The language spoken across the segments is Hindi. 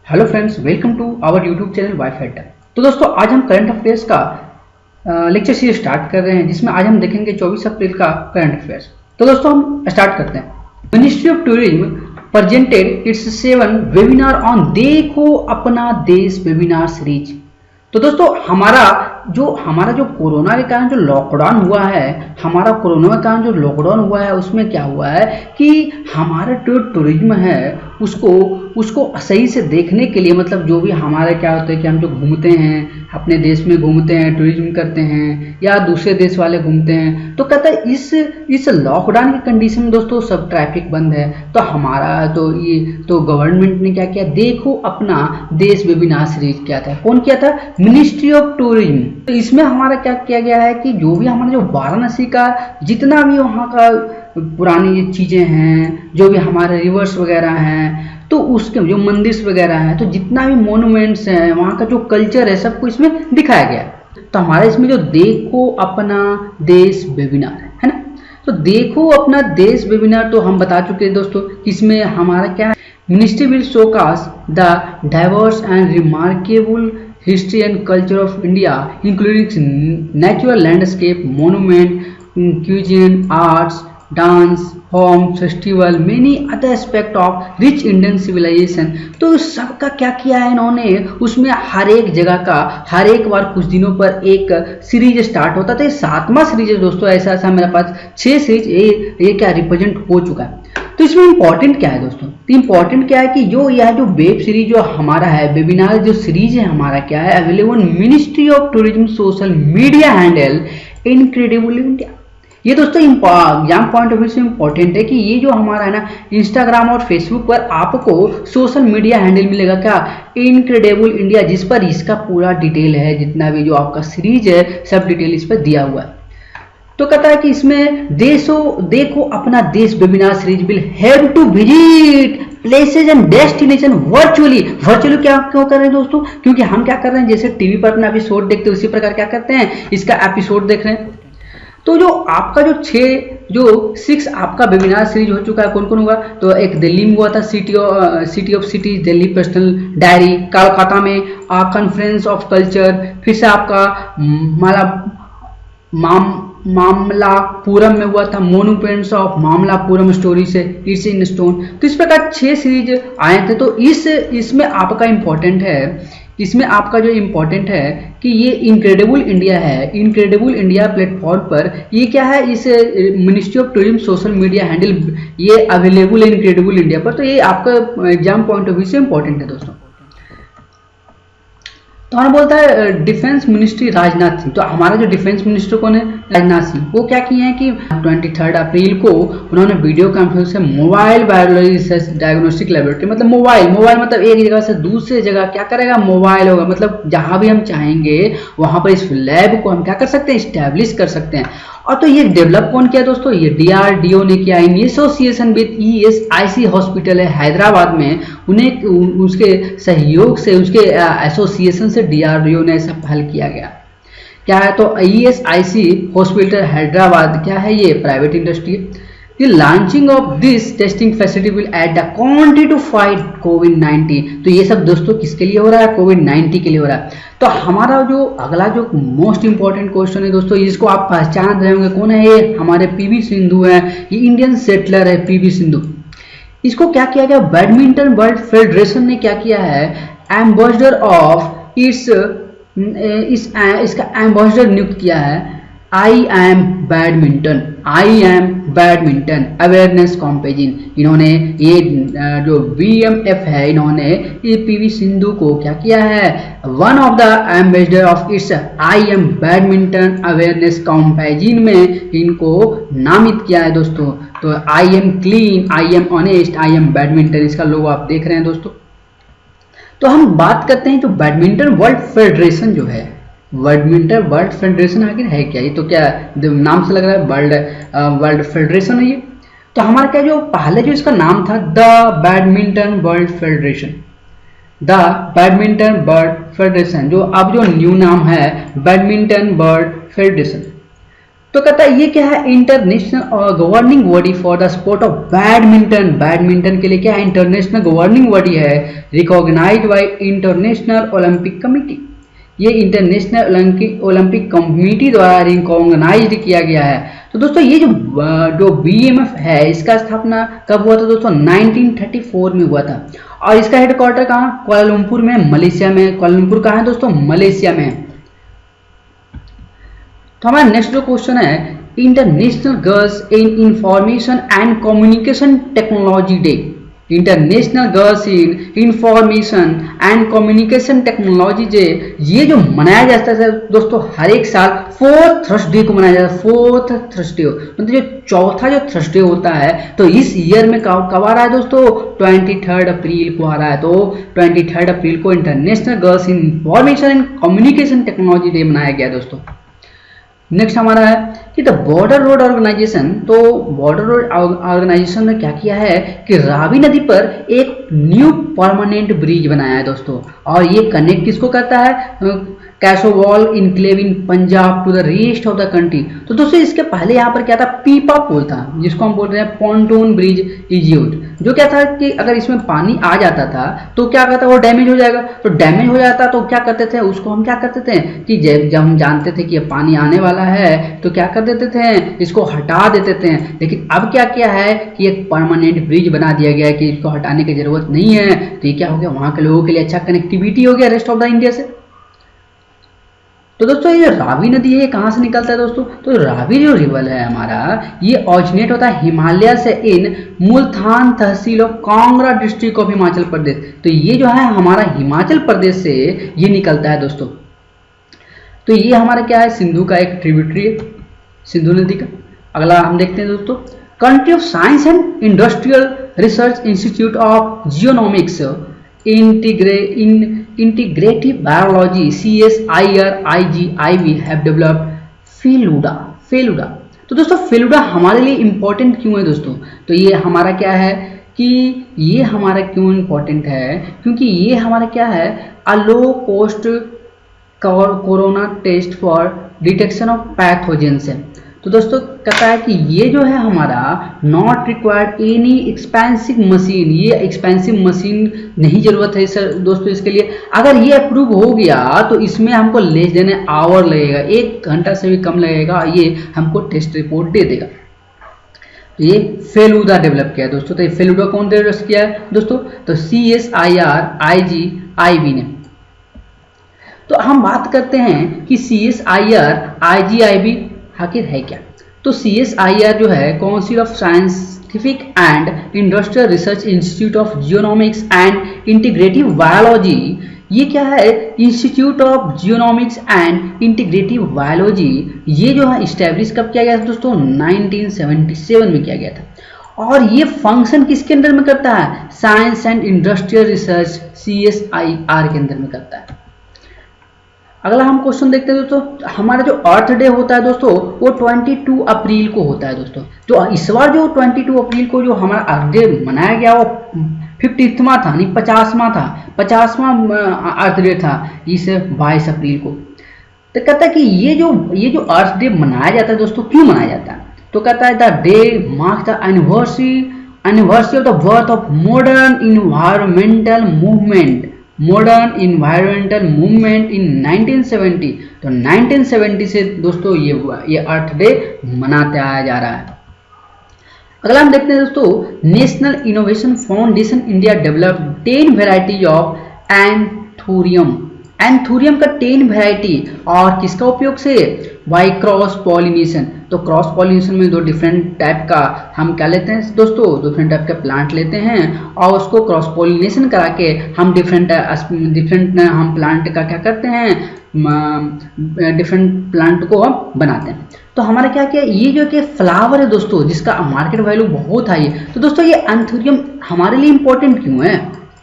Hello friends, welcome to our YouTube channel WiFi Tech. तो दोस्तों, आज हम करंट अफेयर्स का लेक्चर सीरीज स्टार्ट कर रहे हैं, जिसमें आज हम देखेंगे 24 अप्रैल का करंट अफेयर्स। तो दोस्तों, हम स्टार्ट करते हैं। Ministry of tourism presented it's 7 webinar on देखो अपना देश वेबिनार सीरीज। तो दोस्तों, हमारा जो कोरोना के कारण जो लॉकडाउन हुआ है, उसमें क्या हुआ है कि हमारा जो टूरिज्म है उसको सही से देखने के लिए, मतलब जो भी हमारे क्या होता है कि हम जो घूमते हैं, अपने देश में घूमते हैं, टूरिज्म करते हैं या दूसरे देश वाले घूमते हैं, तो कहता है इस लॉकडाउन की कंडीशन में दोस्तों सब ट्रैफिक बंद है। तो हमारा तो गवर्नमेंट ने क्या किया, देखो अपना देश वेबिनार सीरीज किया था। कौन किया था? Ministry of tourism. तो इसमें हमारा क्या किया गया है कि जो भी हमारा जो वाराणसी का जितना भी वहाँ का पुरानी चीज़ें हैं, जो भी हमारे रिवर्स वगैरह हैं, तो उसके जो मंदिर वगैरह हैं, तो जितना भी मोनूमेंट्स हैं, वहाँ का जो कल्चर है, सबको इसमें दिखाया गया है। तो हमारा इसमें जो देखो अपना देश वेबिनार है ना, तो देखो अपना देश वेबिनार तो हम बता चुके हैं दोस्तों। इसमें हमारा क्या है, ministry will showcase the diverse and remarkable history and culture of India including natural landscape, monument, cuisine, arts, dance, home, festival, many other aspect of rich Indian civilisation. तो सबका क्या किया है इन्होंने, उसमें हर एक जगह का हर एक बार कुछ दिनों पर एक सीरीज स्टार्ट होता था। ये 7वां सीरीज है दोस्तों। ऐसा मेरे पास 6 सीरीज ये क्या रिप्रेजेंट हो चुका है। तो इसमें इंपॉर्टेंट क्या है दोस्तों? तो इंपॉर्टेंट क्या है कि यह जो वेब सीरीज जो हमारा है, वेबिनार जो सीरीज है हमारा क्या है, available ministry of tourism social media handle incredible India. ये दोस्तों एग्जाम पॉइंट ऑफ व्यू से इंपॉर्टेंट है कि ये जो हमारा है ना, इंस्टाग्राम और फेसबुक पर आपको सोशल मीडिया हैंडल मिलेगा क्या, इनक्रेडिबल इंडिया, जिस पर इसका पूरा डिटेल है, जितना भी जो आपका सीरीज है सब डिटेल इस पर दिया हुआ है। तो कहता है कि इसमें Dekho Apna Desh webinar series will have to visit places and destination virtually क्या क्यों कर रहे हैं दोस्तों? क्योंकि हम क्या कर रहे हैं, जैसे टीवी पर अपना एपिसोड देखते हैं, उसी प्रकार क्या करते हैं, इसका एपिसोड देख रहे हैं। तो जो आपका जो 6 आपका वेबिनार सीरीज हो चुका है, कौन कौन हुआ? तो एक दिल्ली में हुआ था, city of cities Delhi personal diary, Kolkata में कॉन्फ्रेंस ऑफ कल्चर, फिर से आपका मामलापुरम में हुआ था मोनूमेंट्स ऑफ मामलापुरम स्टोरी से इट्स इन स्टोन। तो इस प्रकार 6 सीरीज आए थे। तो इसमें आपका इंपॉर्टेंट है, इसमें आपका जो इम्पोर्टेंट है कि ये इनक्रेडिबल इंडिया है, इनक्रेडिबल इंडिया प्लेटफॉर्म पर ये क्या है, इस ministry of tourism social media handle ये अवेलेबल है इनक्रेडिबल इंडिया पर। तो ये आपका एग्जाम पॉइंट ऑफ व्यू से इंपॉर्टेंट है दोस्तों। तो हमें बोलता है डिफेंस मिनिस्ट्री राजनाथ सिंह। तो हमारा जो डिफेंस मिनिस्टर कौन है? राजनाथ सिंह। वो क्या किए हैं कि 23 अप्रैल को उन्होंने वीडियो कॉन्फ्रेंस से mobile biology research diagnostic laboratory, मतलब मोबाइल मतलब एक जगह से दूसरी जगह क्या करेगा, मोबाइल होगा, मतलब जहां भी हम चाहेंगे वहां पर इस लैब को हम क्या कर सकते हैं, स्टैब्लिश कर सकते हैं। और तो ये डेवलप कौन किया दोस्तों? ये DRDO ने किया, in association with ESIC hospital है हैदराबाद में, उन्हें उसके सहयोग से, उसके एसोसिएशन से DRDO ने ऐसा पहल किया गया। क्या है? तो ESIC हॉस्पिटल हैदराबाद क्या है, ये प्राइवेट इंडस्ट्री है। The launching of this testing facility will add the quantity to fight COVID-19। तो ये सब दोस्तों किसके लिए हो रहा है? COVID-19 के लिए हो रहा है। तो हमारा जो अगला जो मोस्ट इंपॉर्टेंट क्वेश्चन है दोस्तों, इसको आप पहचान रहे होंगे, कौन है ये? हमारे PV सिंधु है, ये इंडियन सेटलर है PV सिंधु। इसको क्या किया गया, बैडमिंटन वर्ल्ड फेडरेशन ने क्या किया है, एम्बेसडर ऑफ इसका एम्बेसडर नियुक्त किया है। I am badminton awareness campaign. इन्होंने ये जो BMF है, इन्होंने ये PV सिंधु को क्या किया है, one of the ambassador of it's I am badminton awareness campaign में इनको नामित किया है दोस्तों। तो I am clean, I am honest, I am badminton, इसका लोगो आप देख रहे हैं दोस्तों। तो हम बात करते हैं जो बैडमिंटन वर्ल्ड फेडरेशन जो है, बैडमिंटन वर्ल्ड फेडरेशन आखिर है क्या? ये तो क्या नाम से लग रहा है वर्ल्ड फेडरेशन है ये। तो हमारा क्या जो पहले जो इसका नाम था the badminton world federation, the badminton world federation, जो अब जो न्यू नाम है बैडमिंटन वर्ल्ड फेडरेशन। तो कहता है ये क्या है, international governing body for the sport of badminton. Badminton के लिए क्या है, इंटरनेशनल गवर्निंग बॉडी है, recognised by International Olympic Committee. ये इंटरनेशनल ओलंपिक कमिटी द्वारा रिकॉग्नाइज्ड किया गया है। तो दोस्तों ये जो बीएमएफ है इसका स्थापना कब हुआ था दोस्तों, 1934 में हुआ था। और इसका हेडक्वार्टर कहाँ, कुआलालंपुर में, मलेशिया में। कुआलालंपुर कहाँ है दोस्तों, मलेशिया में। तो हमारा नेक्स्ट जो क्वेश्चन है, international girls in information and communication technology day. International girls in information and communication technology day ये जो मनाया जाता है दोस्तों हर एक साल 4th थर्सडे को मनाया जाता है। 4th थर्सडे मतलब जो चौथा जो थर्सडे होता है, तो इस ईयर में कब आ रहा है दोस्तों, 23 अप्रैल को आ रहा है। तो 23 अप्रैल को international girls in information and communication technology day मनाया गया दोस्तों। नेक्स्ट हमारा है कि द बॉर्डर रोड ऑर्गेनाइजेशन। तो बॉर्डर रोड ऑर्गेनाइजेशन ने क्या किया है कि रावी नदी पर एक न्यू परमानेंट ब्रिज बनाया है दोस्तों। और ये कनेक्ट किसको करता है, Kassowal enclave in Punjab to the rest of the country. तो दोस्तों इसके पहले यहाँ पर क्या था, पीपा पुल था, जिसको हम बोल रहे हैं पॉन्टून ब्रिज इज यूज्ड। जो क्या था कि अगर इसमें पानी आ जाता था तो क्या करता, वो डैमेज हो जाएगा। तो डैमेज हो जाता तो क्या करते थे, उसको हम क्या करते थे कि जब हम जानते थे कि पानी आने वाला है तो क्या कर देते थे, इसको हटा देते थे। लेकिन अब क्या किया है कि एक परमानेंट ब्रिज बना दिया गया है कि इसको हटाने की जरूरत नहीं है। तो ये क्या हो गया, वहां के लोगों के लिए अच्छा कनेक्टिविटी हो गया रेस्ट ऑफ द इंडिया से। तो दोस्तों ये रावी नदी है, ये कहाँ से निकलता है दोस्तों, तो रावी जो रिवर है हमारा, ये ऑरिजिनेट होता है हिमालय से in Multan tehsil of Kangra district of Himachal Pradesh. तो ये जो है हमारा हिमाचल प्रदेश से ये निकलता है दोस्तों। तो ये हमारा क्या है, सिंधु का एक ट्रिब्यूटरी है, सिंधु नदी का। अगला हम देखते हैं दोस्तों, country of science and industrial research institute of genomics integrative biology CSIR-IGIB have developed Feluda. तो दोस्तों फेलुडा हमारे लिए इंपॉर्टेंट क्यों है दोस्तों, तो ये हमारा क्या है कि ये हमारा क्यों इंपॉर्टेंट है, क्योंकि ये हमारा क्या है, a low cost corona test for detection of pathogens है। तो दोस्तों कहता है कि ये जो है हमारा not required any expensive machine, ये एक्सपेंसिव मशीन नहीं जरूरत है सर दोस्तों इसके लिए। अगर ये अप्रूव हो गया तो इसमें हमको लेस देन आवर लगेगा, 1 घंटा से भी कम लगेगा, ये हमको टेस्ट रिपोर्ट दे देगा। तो ये फेलुडा डेवलप किया है दोस्तों। तो ये फेलुडा कौन डेवलप किया है दोस्तों, तो CSIR-IGIB ने। तो हम बात करते हैं कि CSIR-IGIB आखिर है क्या। तो CSIR जो है council of scientific and industrial research institute of genomics and integrative biology, ये क्या है, institute of genomics and integrative biology. ये जो है इस्टेब्लिश कब किया गया था दोस्तों, 1977 में किया गया था। और ये फंक्शन किसके अंदर में करता है, science and industrial research CSIR के अंदर में करता है। अगला हम क्वेश्चन देखते हैं दोस्तों, हमारा जो अर्थ डे होता है दोस्तों वो 22 अप्रैल को होता है दोस्तों। जो इस बार जो 22 अप्रैल को जो हमारा अर्थ डे मनाया गया वो 50वां था, नहीं 50वां था, 50वां अर्थ डे था इस 22 अप्रैल को। तो कहता है कि ये जो अर्थ डे मनाया जाता है दोस्तों, क्यों मनाया जाता है, तो कहता है the day marks the anniversary of the birth of modern environmental movement in 1970। तो 1970 से दोस्तों ये अर्थ डे मनाते आया जा रहा है। अगला हम देखते हैं दोस्तों, national innovation foundation India develop 10 varieties of anthurium का 10 वेराइटी, और किसका उपयोग से, बाई क्रॉस पॉलिनेशन। तो क्रॉस पॉलिनेशन में 2 डिफरेंट टाइप का हम क्या लेते हैं दोस्तों, डिफरेंट टाइप के प्लांट लेते हैं और उसको क्रॉस पॉलिनेशन करा के हम डिफरेंट हम प्लांट का क्या करते हैं, डिफरेंट प्लांट को हम बनाते हैं। तो हमारा क्या क्या ये जो कि फ्लावर है दोस्तों, जिसका मार्केट वैल्यू बहुत हाई है। तो दोस्तों ये एंथूरियम हमारे लिए इंपॉर्टेंट क्यों है,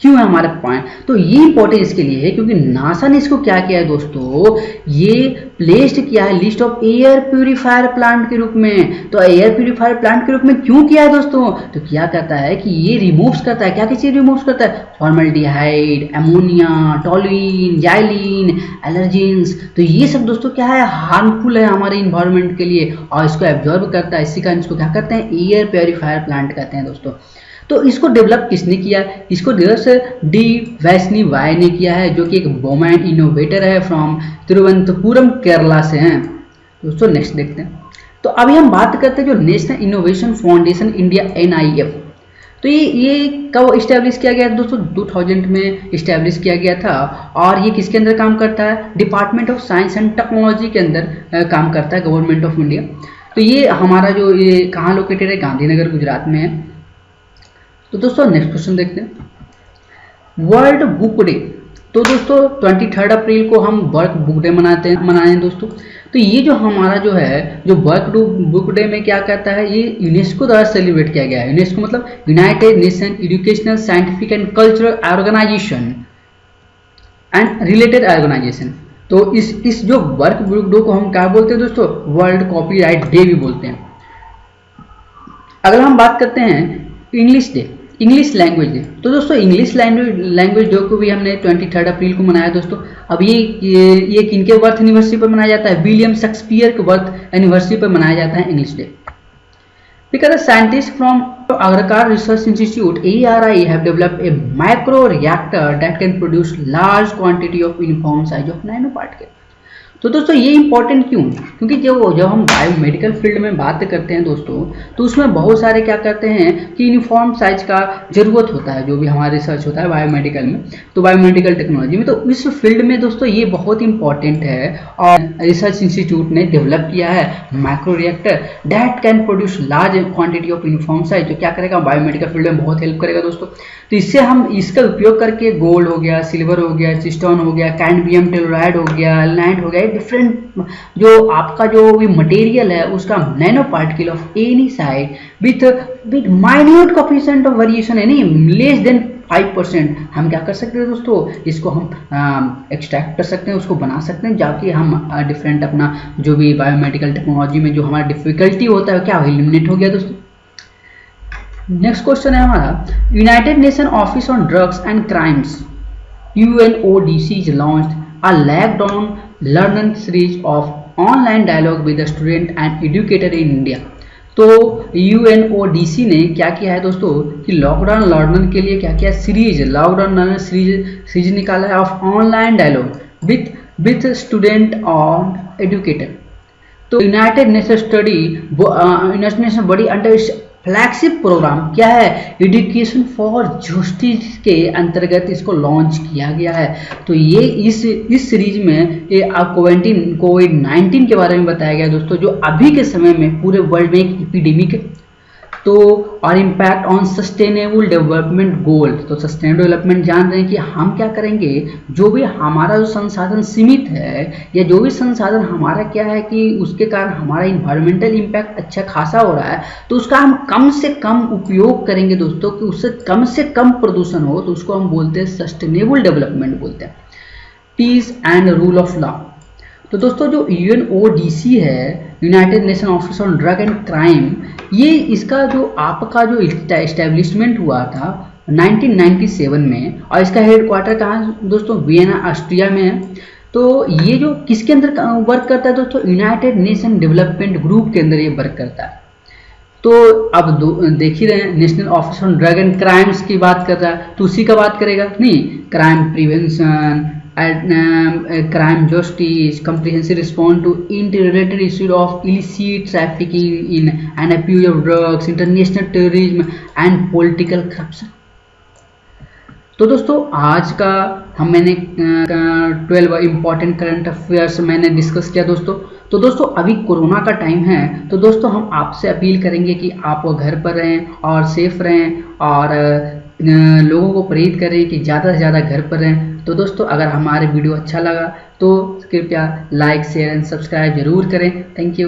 क्यों है हमारे पॉइंट, तो ये इंपॉर्टेंट इसके लिए है क्योंकि नासा ने इसको क्या किया है दोस्तों, ये प्लेस्ड किया है list of air purifier plant के रूप में। तो एयर प्यूरिफायर प्लांट के रूप में क्यों किया है दोस्तों, तो क्या कहता है कि ये रिमूव्स करता है, क्या क्या चीज रिमूव्स करता है, formaldehyde, ammonia, toluene, xylene, allergens. तो ये सब दोस्तों क्या है, हार्मफुल है हमारे इन्वायरमेंट के लिए और इसको एब्जॉर्ब करता है। इसी कारण इसको क्या कहते हैं, एयर प्यूरिफायर प्लांट कहते हैं दोस्तों। तो इसको डेवलप किसने किया, इसको डी वैष्णी वाई ने किया है, जो कि एक वुमेन इनोवेटर है फ्रॉम तिरुवनंतपुरम केरला से हैं दोस्तों। नेक्स्ट देखते हैं। तो अभी हम बात करते हैं जो national innovation foundation India NIF। तो ये कब इस्टेब्लिश किया गया दोस्तों, 2000 में इस्टेब्लिश किया गया था। और ये किसके अंदर काम करता है, department of science and technology के अंदर काम करता है, गवर्नमेंट ऑफ इंडिया। तो ये हमारा जो ये कहाँ लोकेटेड है, गांधीनगर गुजरात में है। तो दोस्तों नेक्स्ट क्वेश्चन देखते हैं, वर्ल्ड बुक डे। तो दोस्तों 23 अप्रैल को हम वर्ल्ड बुक डे मनाएं दोस्तों। तो ये जो हमारा जो है जो वर्ल्ड बुक डे में क्या कहता है, ये यूनेस्को द्वारा सेलिब्रेट किया गया है। यूनेस्को मतलब United Nation Educational Scientific and Cultural Organization and related organisation. तो इस जो वर्ल्ड बुक डे को हम क्या बोलते हैं दोस्तों, वर्ल्ड कॉपीराइट डे भी बोलते हैं। अगर हम बात करते हैं English day, English language day. तो दोस्तों इंग्लिश लैंग्वेज डे को भी हमने 23 अप्रैल को मनाया दोस्तों। अब ये किनके बर्थ एनिवर्सरी पर मनाया जाता है, विलियम शेक्सपियर के बर्थ एनिवर्सरी पर मनाया जाता है English day. Because scientists from Agarkar Research Institute (ARI) have developed a micro reactor that can produce large quantity of uniform size of nanoparticle। तो दोस्तों ये इंपॉर्टेंट क्यों, क्योंकि जब हम बायोमेडिकल फील्ड में बात करते हैं दोस्तों, तो उसमें बहुत सारे क्या करते हैं कि यूनिफॉर्म साइज का जरूरत होता है, जो भी हमारा रिसर्च होता है बायोमेडिकल में, तो बायोमेडिकल टेक्नोलॉजी में। तो इस फील्ड में दोस्तों ये बहुत इंपॉर्टेंट है और रिसर्च इंस्टीट्यूट ने डेवलप किया है micro reactor that can produce large quantity of uniform size, जो क्या करेगा बायोमेडिकल फील्ड में बहुत हेल्प करेगा दोस्तों। तो इससे हम इसका उपयोग करके गोल्ड हो गया, सिल्वर हो गया, सिस्टोन हो गया, कैडमियम टेलोराइड हो गया, एल्नाइट हो गया, डिफरेंट जो आपका जो भी मटेरियल है उसका nano particle of any size with minute coefficient of variation यानी लेस देन 5%, हम क्या कर सकते हैं दोस्तों, इसको हम एक्सट्रैक्ट कर सकते हैं, उसको बना सकते हैं, जाके हम डिफरेंट अपना जो भी बायोमेडिकल टेक्नोलॉजी में जो हमारा डिफिकल्टी होता है क्या एलिमिनेट हो गया दोस्तों। नेक्स्ट क्वेश्चन है हमारा, United Nation Office on drugs and crimes UNODC is launched a lockdown learning series of online dialogue with the student and educator in India। तो UNODC ने क्या किया है दोस्तों कि लॉकडाउन लर्नर के लिए क्या किया, लॉकडाउन लर्नर सीरीज निकाला है of online dialogue with student और एजुकेटर। तो यूनाइटेड नेशन बड़ी अंडर फ्लैगशिप प्रोग्राम क्या है, एजुकेशन फॉर जस्टिस के अंतर्गत इसको लॉन्च किया गया है। तो ये इस सीरीज में ये कोविड-19 के बारे में बताया गया दोस्तों, जो अभी के समय में पूरे वर्ल्ड में एक एपिडेमिक है। तो और impact on sustainable development goal. तो सस्टेनेबल डेवलपमेंट जान रहे हैं कि हम क्या करेंगे, जो भी हमारा जो संसाधन सीमित है या जो भी संसाधन हमारा क्या है कि उसके कारण हमारा इन्वायरमेंटल इम्पैक्ट अच्छा खासा हो रहा है, तो उसका हम कम से कम उपयोग करेंगे दोस्तों, कि उससे कम प्रदूषण हो, तो उसको हम बोलते हैं सस्टेनेबल डेवलपमेंट बोलते हैं। Peace and rule of law. तो दोस्तों जो UNODC है, United Nation Office on Drug and Crime, ये इसका जो आपका जो इस्टेब्लिशमेंट हुआ था 1997 में, और इसका हेडक्वार्टर कहाँ दोस्तों, वियना ऑस्ट्रिया में है। तो ये जो किसके अंदर वर्क करता है दोस्तों, यूनाइटेड नेशन डेवलपमेंट ग्रुप के अंदर ये वर्क करता है। तो अब देख ही रहे हैं, national office on Drug and crimes की बात कर रहा है, तो उसी का बात करेगा नहीं, crime prevention, crime justice, comprehensive response to interrelated issue of illicit trafficking in and abuse of drugs, international terrorism and political corruption। तो दोस्तों आज का मैंने 12 इम्पॉर्टेंट करंट अफेयर्स मैंने डिस्कस किया दोस्तों। तो दोस्तों अभी कोरोना का टाइम है, तो दोस्तों हम आपसे अपील करेंगे कि आप घर पर रहें और सेफ रहें, और लोगों को प्रेरित करें कि ज़्यादा से ज़्यादा घर पर रहें। तो दोस्तों अगर हमारे वीडियो अच्छा लगा तो कृपया लाइक शेयर एंड सब्सक्राइब जरूर करें। Thank you.